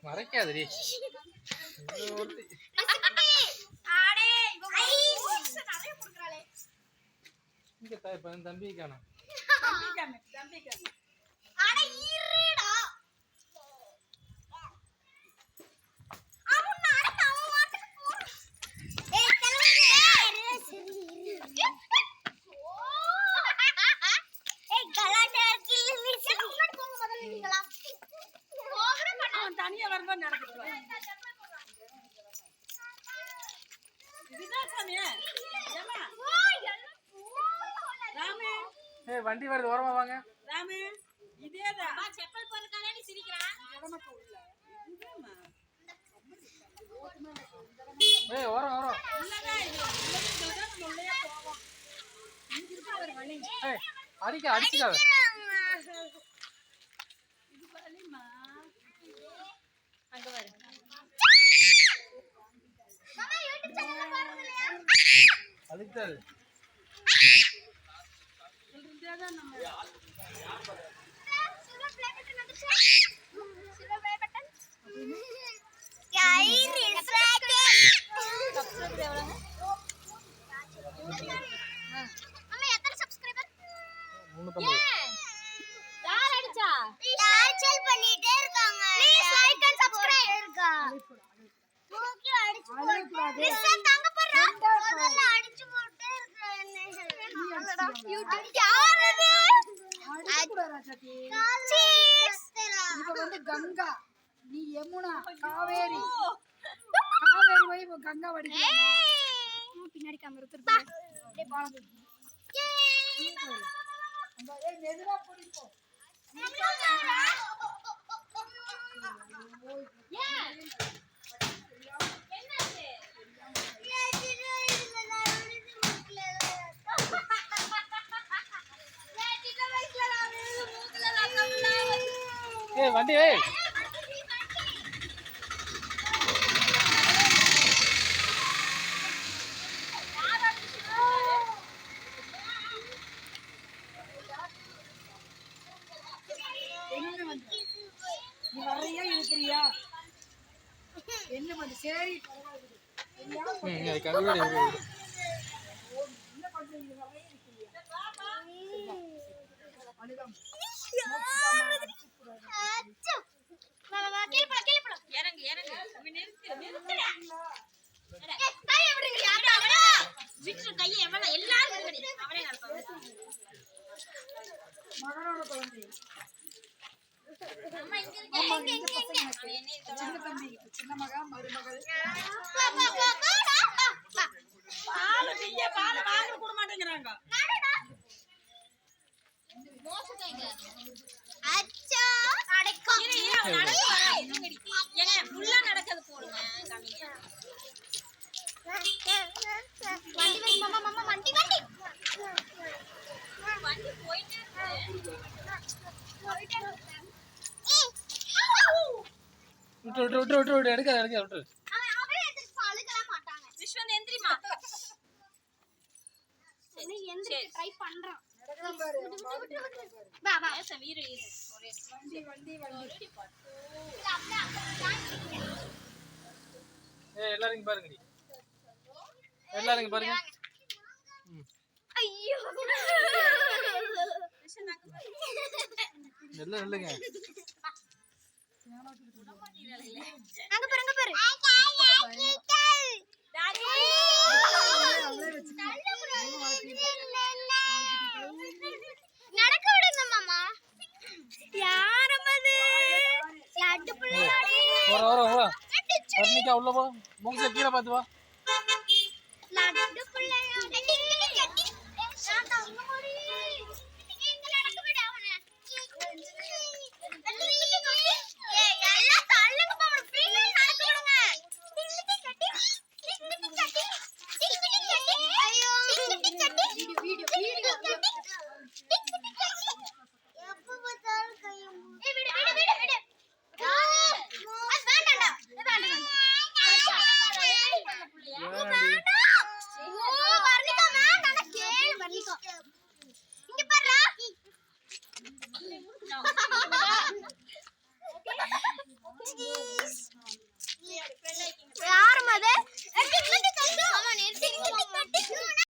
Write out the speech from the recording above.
மறைக்காதடி தம்பி காணும் வண்டி வருது ஓரமா வாங்க ராமே இதேதான் செப்பல் போறதுக்காக நீ சிரிக்கறான் ஏய் ஓரம் இல்லடா இது உள்ளே போவோம் இங்க இருக்க ஒரு வழி ஏய் அடிச்சுடாத இது பரலிமா அங்க வர மாமா யூடியூப் சேனல்ல பாருங்கலையா அதுக்கு गंगा नी यमुना कावेरी वही वो गंगा वड़ी पिनाडी कैमरा उतर ए बाल ए मेदरा पुडिको या என்னது ஏய் வண்டி ஏய் நீ வரையா இருக்கறியா என்ன வந்து சரி பரவாயில்லை அது கழுவிடு என்ன பண்றீங்க வரையா இருக்கறியா அனிதம் அச்சோ மாமா கீழ போடா இறங்கு நிறுத்துடா ஏய் கை விடுங்க அவளா விட்டு கை எவள எல்லாரும் கடி அவளே நடப்பாங்க மகனோட குழந்தை அம்மா இங்க இருக்கு சின்ன தம்பி சின்ன மகன் மருமகள் பால் நீயே பால் வாங்க கூட மாட்டேங்கறாங்க அச்சோ அடக்கோ ஏங்க ஃபுல்லா நடக்குது போடுங்க காமிங்க வண்டி மாமா வண்டி போயிட்டே இருக்கு விட்டு எடுக்க விட்டு அவன் எந்திரிச்சு பாலுக்கலாம் மாட்டாங்க விஸ்வன் எந்திரிமா சரி எந்திரிச்சு ட்ரை பண்றான் வா வா ஏச வீர வண்டி பாத்து ஏய் எல்லாரும் பாருங்கடி எல்லாரும் பாருங்க ஐயோ எல்லாம் இல்லங்க அங்க பாரு டாடி நடக்க விடுங்க மாமா யாரமது லட்டு புள்ளையாடி வர வர்ணிகா உள்ள போ மூஞ்சி கீழ பாத்து வா